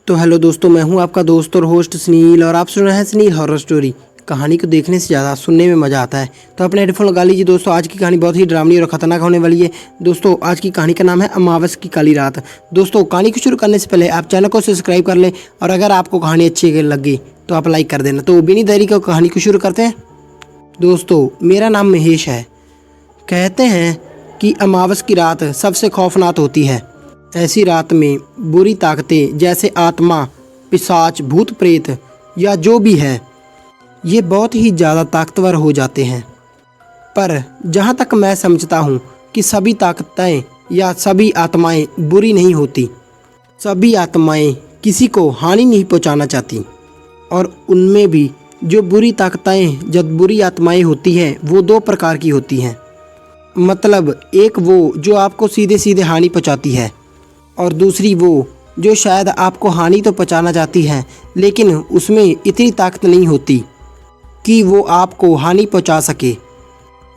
तो हेलो दोस्तों, मैं हूं आपका दोस्त और होस्ट सुनील और आप सुन रहे हैं सुनील हॉरर स्टोरी। कहानी को देखने से ज़्यादा सुनने में मज़ा आता है, तो अपने हेडफोन लगा लीजिए दोस्तों। आज की कहानी बहुत ही डरावनी और ख़तरनाक होने वाली है। दोस्तों, आज की कहानी का नाम है अमावस की काली रात। दोस्तों, कहानी को शुरू करने से पहले आप चैनल को सब्सक्राइब कर लें और अगर आपको कहानी अच्छी लगी तो आप लाइक कर देना। तो बिना देरी को कहानी को शुरू करते हैं। दोस्तों, मेरा नाम महेश है। कहते हैं कि अमावस की रात सबसे खौफनाक होती है। ऐसी रात में बुरी ताकतें जैसे आत्मा, पिशाच, भूत प्रेत या जो भी है, ये बहुत ही ज़्यादा ताकतवर हो जाते हैं। पर जहाँ तक मैं समझता हूँ कि सभी ताकतें या सभी आत्माएं बुरी नहीं होती। सभी आत्माएं किसी को हानि नहीं पहुँचाना चाहती। और उनमें भी जो बुरी ताकतें, जब बुरी आत्माएं होती हैं, वो दो प्रकार की होती हैं। मतलब एक वो जो आपको सीधे सीधे हानि पहुँचाती है और दूसरी वो जो शायद आपको हानि तो पहुंचाना चाहती है, लेकिन उसमें इतनी ताकत नहीं होती कि वो आपको हानि पहुंचा सके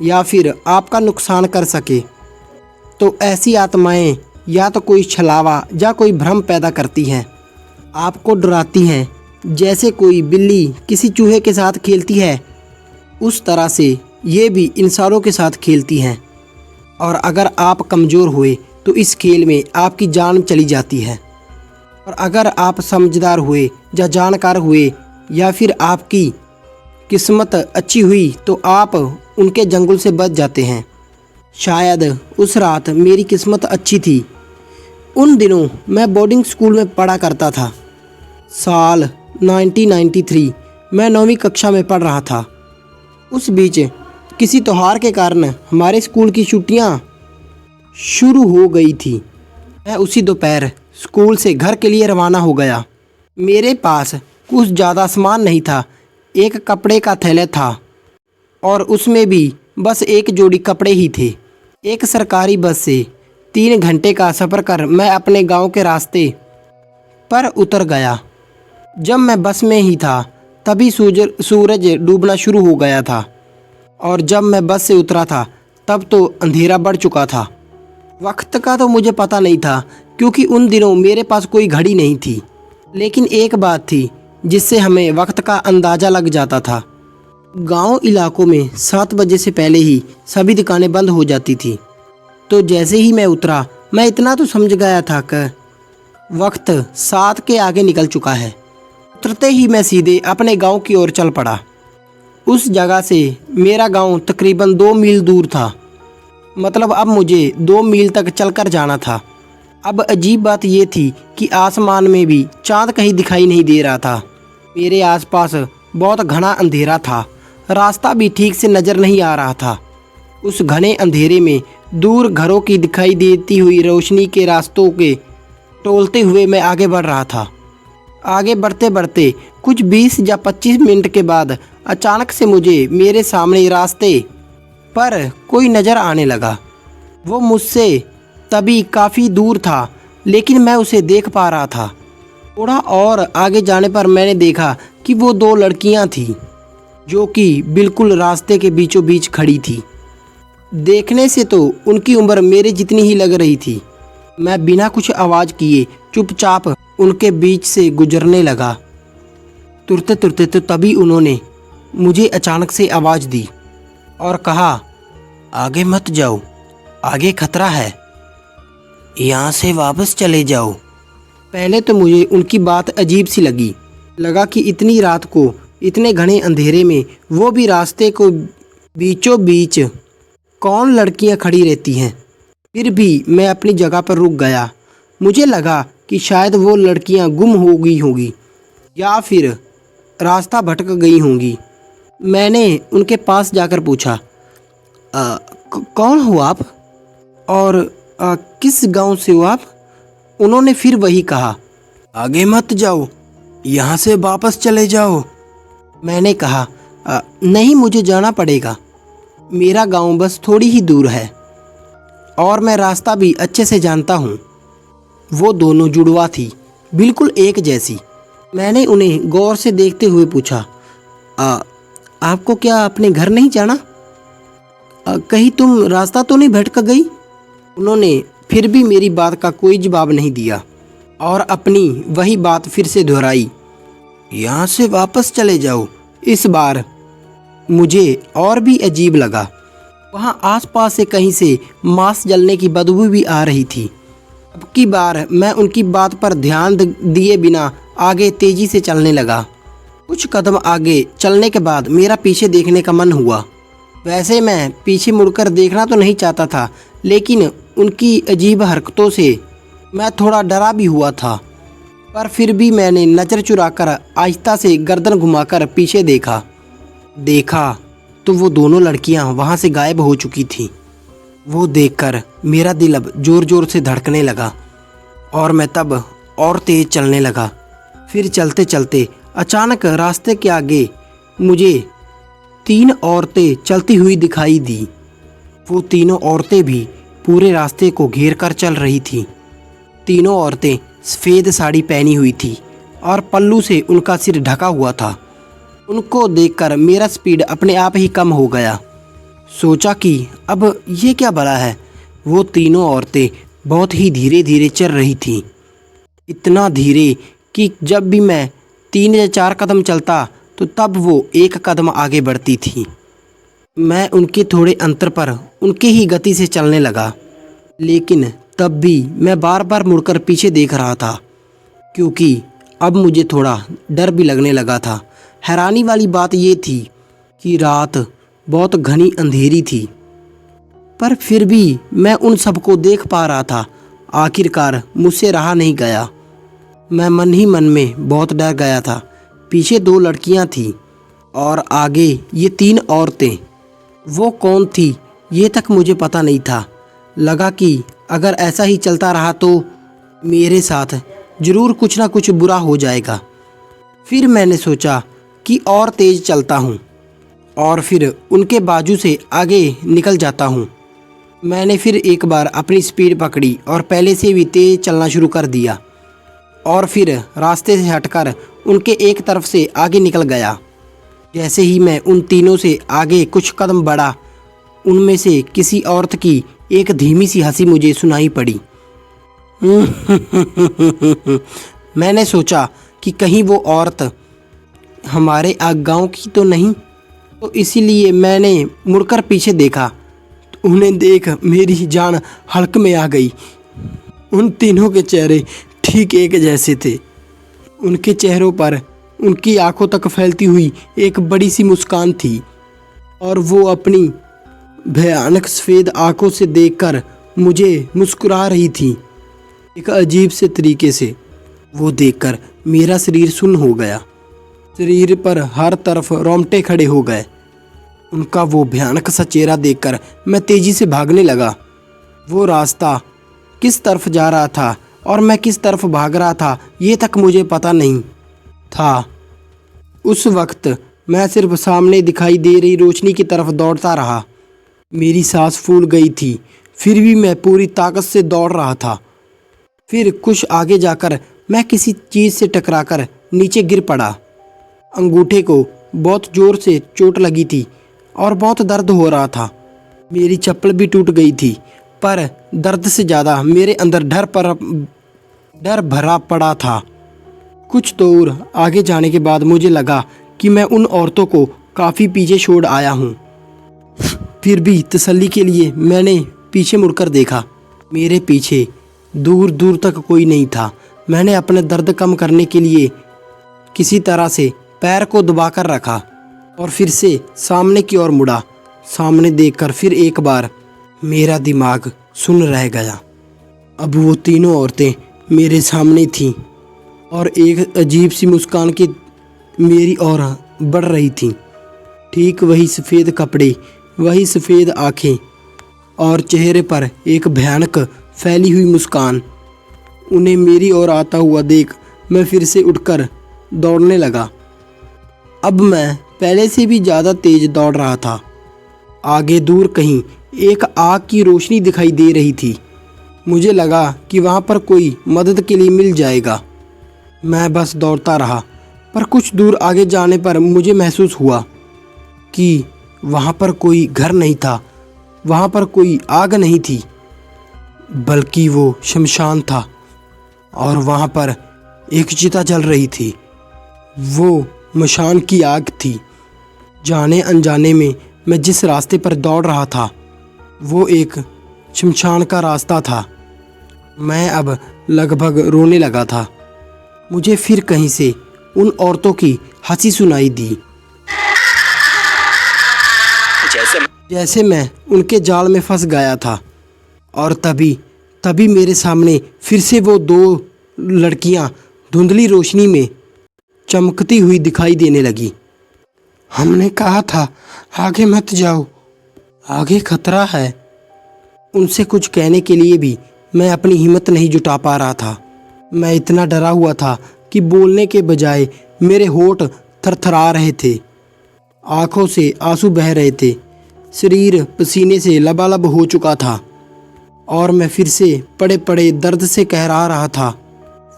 या फिर आपका नुकसान कर सके। तो ऐसी आत्माएं या तो कोई छलावा या कोई भ्रम पैदा करती हैं, आपको डराती हैं। जैसे कोई बिल्ली किसी चूहे के साथ खेलती है, उस तरह से ये भी इंसानों के साथ खेलती हैं। और अगर आप कमज़ोर हुए तो इस खेल में आपकी जान चली जाती है। और अगर आप समझदार हुए या जानकार हुए या फिर आपकी किस्मत अच्छी हुई तो आप उनके जंगल से बच जाते हैं। शायद उस रात मेरी किस्मत अच्छी थी। उन दिनों मैं बोर्डिंग स्कूल में पढ़ा करता था। साल 1993 मैं 9वीं कक्षा में पढ़ रहा था। उस बीच किसी त्यौहार के कारण हमारे स्कूल की छुट्टियां शुरू हो गई थी। मैं उसी दोपहर स्कूल से घर के लिए रवाना हो गया। मेरे पास कुछ ज़्यादा सामान नहीं था। एक कपड़े का थैला था और उसमें भी बस एक जोड़ी कपड़े ही थे। एक सरकारी बस से 3 घंटे का सफ़र कर मैं अपने गांव के रास्ते पर उतर गया। जब मैं बस में ही था तभी सूरज डूबना शुरू हो गया था और जब मैं बस से उतरा था तब तो अंधेरा बढ़ चुका था। वक्त का तो मुझे पता नहीं था क्योंकि उन दिनों मेरे पास कोई घड़ी नहीं थी। लेकिन एक बात थी जिससे हमें वक्त का अंदाज़ा लग जाता था। गांव इलाकों में 7 बजे से पहले ही सभी दुकानें बंद हो जाती थी। तो जैसे ही मैं उतरा, मैं इतना तो समझ गया था कि वक्त 7 के आगे निकल चुका है। उतरते ही मैं सीधे अपने गांव की ओर चल पड़ा। उस जगह से मेरा गांव तकरीबन 2 मील दूर था। मतलब अब मुझे 2 मील तक चलकर जाना था। अब अजीब बात यह थी कि आसमान में भी चाँद कहीं दिखाई नहीं दे रहा था। मेरे आसपास बहुत घना अंधेरा था। रास्ता भी ठीक से नज़र नहीं आ रहा था। उस घने अंधेरे में दूर घरों की दिखाई देती हुई रोशनी के रास्तों के टोलते हुए मैं आगे बढ़ रहा था। आगे बढ़ते बढ़ते कुछ 20 या 25 मिनट के बाद अचानक से मुझे मेरे सामने रास्ते पर कोई नज़र आने लगा। वो मुझसे तभी काफ़ी दूर था, लेकिन मैं उसे देख पा रहा था। थोड़ा और आगे जाने पर मैंने देखा कि वो 2 लड़कियां थीं जो कि बिल्कुल रास्ते के बीचों बीच खड़ी थी। देखने से तो उनकी उम्र मेरे जितनी ही लग रही थी। मैं बिना कुछ आवाज़ किए चुपचाप उनके बीच से गुजरने लगा। तुरते तुरते तो तभी उन्होंने मुझे अचानक से आवाज़ दी और कहा, आगे मत जाओ, आगे खतरा है, यहाँ से वापस चले जाओ। पहले तो मुझे उनकी बात अजीब सी लगा कि इतनी रात को इतने घने अंधेरे में वो भी रास्ते को बीचों बीच कौन लड़कियाँ खड़ी रहती हैं। फिर भी मैं अपनी जगह पर रुक गया। मुझे लगा कि शायद वो लड़कियाँ गुम हो गई होंगी या फिर रास्ता भटक गई होंगी। मैंने उनके पास जाकर पूछा, कौन हो आप और किस गांव से हो आप? उन्होंने फिर वही कहा, आगे मत जाओ, यहाँ से वापस चले जाओ। मैंने कहा, नहीं, मुझे जाना पड़ेगा। मेरा गांव बस थोड़ी ही दूर है और मैं रास्ता भी अच्छे से जानता हूँ। वो दोनों जुड़वा थी, बिल्कुल एक जैसी। मैंने उन्हें गौर से देखते हुए पूछा, आपको क्या अपने घर नहीं जाना? कहीं तुम रास्ता तो नहीं भटक गई? उन्होंने फिर भी मेरी बात का कोई जवाब नहीं दिया। और अपनी वही बात फिर से दोहराई, यहाँ से वापस चले जाओ। इस बार मुझे और भी अजीब लगा। वहाँ आसपास से कहीं से मांस जलने की बदबू भी आ रही थी। अब की बार मैं उनकी बात पर ध्यान दिए बिना आगे तेजी से चलने लगा। कुछ कदम आगे चलने के बाद मेरा पीछे देखने का मन हुआ। वैसे मैं पीछे मुड़कर देखना तो नहीं चाहता था, लेकिन उनकी अजीब हरकतों से मैं थोड़ा डरा भी हुआ था। पर फिर भी मैंने नज़र चुराकर आहिस्ता से गर्दन घुमाकर पीछे देखा तो वो दोनों लड़कियां वहां से गायब हो चुकी थीं। वो देखकर मेरा दिल अब ज़ोर ज़ोर से धड़कने लगा और मैं तब और तेज़ चलने लगा। फिर चलते चलते अचानक रास्ते के आगे मुझे 3 औरतें चलती हुई दिखाई दी। वो तीनों औरतें भी पूरे रास्ते को घेर कर चल रही थीं। तीनों औरतें सफ़ेद साड़ी पहनी हुई थी और पल्लू से उनका सिर ढका हुआ था। उनको देखकर मेरा स्पीड अपने आप ही कम हो गया। सोचा कि अब ये क्या भला है। वो तीनों औरतें बहुत ही धीरे धीरे चल रही थीं। इतना धीरे कि जब भी मैं 3 या 4 कदम चलता तो तब वो 1 कदम आगे बढ़ती थी। मैं उनके थोड़े अंतर पर उनके ही गति से चलने लगा, लेकिन तब भी मैं बार बार मुड़कर पीछे देख रहा था, क्योंकि अब मुझे थोड़ा डर भी लगने लगा था। हैरानी वाली बात ये थी कि रात बहुत घनी अंधेरी थी, पर फिर भी मैं उन सबको देख पा रहा था। आखिरकार मुझसे रहा नहीं गया। मैं मन ही मन में बहुत डर गया था। पीछे 2 लड़कियां थीं और आगे ये 3 औरतें। वो कौन थी ये तक मुझे पता नहीं था। लगा कि अगर ऐसा ही चलता रहा तो मेरे साथ ज़रूर कुछ ना कुछ बुरा हो जाएगा। फिर मैंने सोचा कि और तेज़ चलता हूँ और फिर उनके बाजू से आगे निकल जाता हूँ। मैंने फिर एक बार अपनी स्पीड पकड़ी और पहले से भी तेज़ चलना शुरू कर दिया और फिर रास्ते से हटकर उनके एक तरफ से आगे निकल गया। जैसे ही मैं उन तीनों से आगे कुछ कदम बढ़ा, उनमें से किसी औरत की एक धीमी सी हंसी मुझे सुनाई पड़ी। मैंने सोचा कि कहीं वो औरत हमारे गांव की तो नहीं, तो इसीलिए मैंने मुड़कर पीछे देखा। तो उन्हें देख मेरी जान हल्क में आ गई। उन तीनों के चेहरे ठीक एक जैसे थे। उनके चेहरों पर उनकी आंखों तक फैलती हुई एक बड़ी सी मुस्कान थी और वो अपनी भयानक सफ़ेद आंखों से देखकर मुझे मुस्कुरा रही थी, एक अजीब से तरीके से। वो देखकर मेरा शरीर सुन्न हो गया। शरीर पर हर तरफ रोंगटे खड़े हो गए। उनका वो भयानक सा चेहरा देखकर मैं तेज़ी से भागने लगा। वो रास्ता किस तरफ जा रहा था और मैं किस तरफ भाग रहा था ये तक मुझे पता नहीं था। उस वक्त मैं सिर्फ सामने दिखाई दे रही रोशनी की तरफ दौड़ता रहा। मेरी सांस फूल गई थी, फिर भी मैं पूरी ताकत से दौड़ रहा था। फिर कुछ आगे जाकर मैं किसी चीज़ से टकराकर नीचे गिर पड़ा। अंगूठे को बहुत ज़ोर से चोट लगी थी और बहुत दर्द हो रहा था। मेरी चप्पल भी टूट गई थी, पर दर्द से ज़्यादा मेरे अंदर डर भरा पड़ा था। कुछ दूर आगे जाने के बाद मुझे लगा कि मैं उन औरतों को काफ़ी पीछे छोड़ आया हूँ। फिर भी तसल्ली के लिए मैंने पीछे मुड़कर देखा। मेरे पीछे दूर दूर तक कोई नहीं था। मैंने अपने दर्द कम करने के लिए किसी तरह से पैर को दबाकर रखा और फिर से सामने की ओर मुड़ा। सामने देखकर फिर एक बार मेरा दिमाग सुन्न रह गया। अब वो तीनों औरतें मेरे सामने थीं और एक अजीब सी मुस्कान के मेरी ओर बढ़ रही थीं। ठीक वही सफ़ेद कपड़े, वही सफ़ेद आँखें और चेहरे पर एक भयानक फैली हुई मुस्कान। उन्हें मेरी ओर आता हुआ देख मैं फिर से उठकर दौड़ने लगा। अब मैं पहले से भी ज़्यादा तेज़ दौड़ रहा था। आगे दूर कहीं एक आग की रोशनी दिखाई दे रही थी। मुझे लगा कि वहाँ पर कोई मदद के लिए मिल जाएगा। मैं बस दौड़ता रहा, पर कुछ दूर आगे जाने पर मुझे महसूस हुआ कि वहाँ पर कोई घर नहीं था, वहाँ पर कोई आग नहीं थी, बल्कि वो शमशान था। और वहाँ पर एक चिता जल रही थी। वो मशान की आग थी। जाने अनजाने में मैं जिस रास्ते पर दौड़ रहा था वो एक शमशान का रास्ता था। मैं अब लगभग रोने लगा था। मुझे फिर कहीं से उन औरतों की हंसी सुनाई दी, जैसे मैं उनके जाल में फंस गया था। और तभी मेरे सामने फिर से वो दो लड़कियां धुंधली रोशनी में चमकती हुई दिखाई देने लगी। हमने कहा था आगे मत जाओ, आगे खतरा है। उनसे कुछ कहने के लिए भी मैं अपनी हिम्मत नहीं जुटा पा रहा था। मैं इतना डरा हुआ था कि बोलने के बजाय मेरे होंठ थरथरा रहे थे, आंखों से आंसू बह रहे थे, शरीर पसीने से लबालब हो चुका था और मैं फिर से पड़े पड़े दर्द से कहरा रहा था।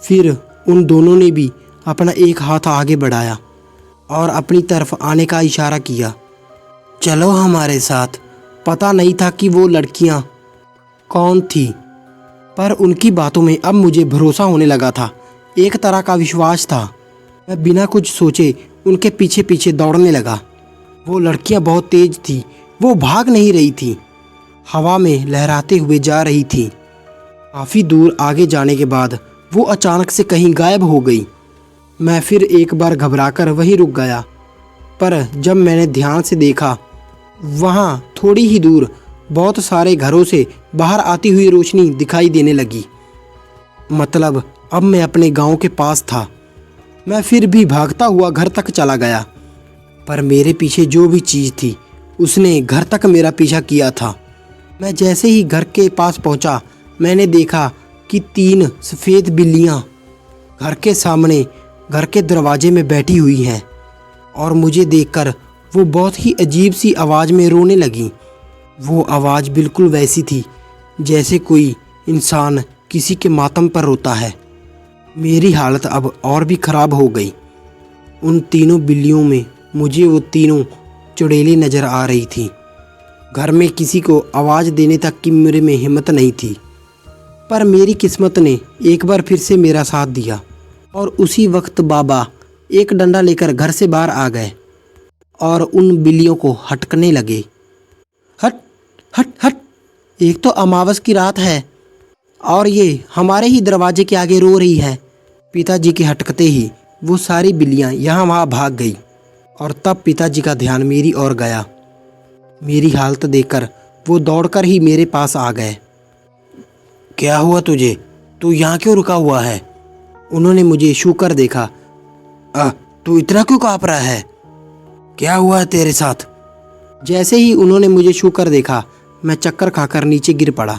फिर उन दोनों ने भी अपना एक हाथ आगे बढ़ाया और अपनी तरफ आने का इशारा किया। चलो हमारे साथ। पता नहीं था कि वो लड़कियां कौन थी, पर उनकी बातों में अब मुझे भरोसा होने लगा था। एक तरह का विश्वास था। मैं बिना कुछ सोचे उनके पीछे पीछे दौड़ने लगा। वो लड़कियां बहुत तेज थी। वो भाग नहीं रही थी, हवा में लहराते हुए जा रही थी। काफ़ी दूर आगे जाने के बाद वो अचानक से कहीं गायब हो गई। मैं फिर एक बार घबराकर वहीं रुक गया, पर जब मैंने ध्यान से देखा, वहाँ थोड़ी ही दूर बहुत सारे घरों से बाहर आती हुई रोशनी दिखाई देने लगी। मतलब अब मैं अपने गांव के पास था। मैं फिर भी भागता हुआ घर तक चला गया, पर मेरे पीछे जो भी चीज़ थी उसने घर तक मेरा पीछा किया था। मैं जैसे ही घर के पास पहुंचा, मैंने देखा कि 3 सफ़ेद बिल्लियां घर के सामने घर के दरवाजे में बैठी हुई हैं और मुझे देखकर वो बहुत ही अजीब सी आवाज़ में रोने लगीं। वो आवाज़ बिल्कुल वैसी थी जैसे कोई इंसान किसी के मातम पर रोता है। मेरी हालत अब और भी ख़राब हो गई। उन तीनों बिल्लियों में मुझे वो तीनों चुड़ैलें नज़र आ रही थी। घर में किसी को आवाज़ देने तक की मेरे में हिम्मत नहीं थी, पर मेरी किस्मत ने एक बार फिर से मेरा साथ दिया और उसी वक्त बाबा एक डंडा लेकर घर से बाहर आ गए और उन बिल्लियों को हटकने लगे। हट हट हट, एक तो अमावस की रात है और ये हमारे ही दरवाजे के आगे रो रही है। पिताजी के हटकते ही वो सारी बिल्लियाँ यहाँ वहाँ भाग गई और तब पिताजी का ध्यान मेरी ओर गया। मेरी हालत देखकर वो दौड़कर ही मेरे पास आ गए। क्या हुआ तुझे? तू यहाँ क्यों रुका हुआ है? उन्होंने मुझे छू कर देखा। तू इतना क्यों काँप रहा है? क्या हुआ है तेरे साथ? जैसे ही उन्होंने मुझे छू कर देखा, मैं चक्कर खाकर नीचे गिर पड़ा।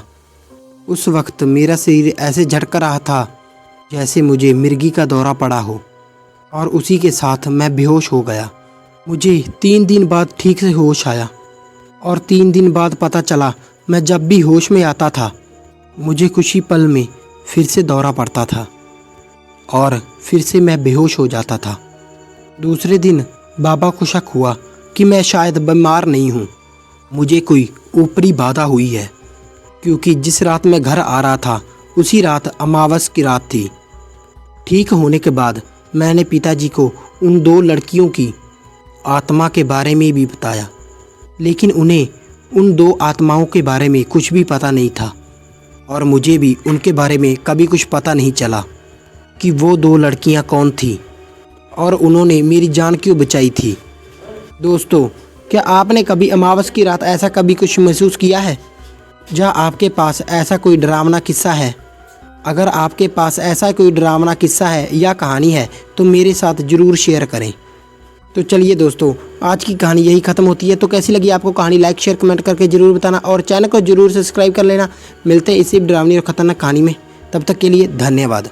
उस वक्त मेरा शरीर ऐसे झटक रहा था जैसे मुझे मिर्गी का दौरा पड़ा हो और उसी के साथ मैं बेहोश हो गया। मुझे 3 दिन बाद ठीक से होश आया और 3 दिन बाद पता चला मैं जब भी होश में आता था मुझे कुछ ही पल में फिर से दौरा पड़ता था और फिर से मैं बेहोश हो जाता था। दूसरे दिन बाबा को शक हुआ कि मैं शायद बीमार नहीं हूँ, मुझे कोई ऊपरी बाधा हुई है, क्योंकि जिस रात मैं घर आ रहा था उसी रात अमावस की रात थी। ठीक होने के बाद मैंने पिताजी को उन 2 लड़कियों की आत्मा के बारे में भी बताया, लेकिन उन्हें उन 2 आत्माओं के बारे में कुछ भी पता नहीं था और मुझे भी उनके बारे में कभी कुछ पता नहीं चला कि वो 2 लड़कियां कौन थी और उन्होंने मेरी जान क्यों बचाई थी। दोस्तों, क्या आपने कभी अमावस की रात ऐसा कभी कुछ महसूस किया है? क्या आपके पास ऐसा कोई डरावना किस्सा है? अगर आपके पास ऐसा कोई डरावना किस्सा है या कहानी है तो मेरे साथ ज़रूर शेयर करें। तो चलिए दोस्तों, आज की कहानी यही ख़त्म होती है। तो कैसी लगी आपको कहानी, लाइक शेयर कमेंट करके ज़रूर बताना और चैनल को ज़रूर सब्सक्राइब कर लेना। मिलते हैं इसी डरावनी और ख़तरनाक कहानी में, तब तक के लिए धन्यवाद।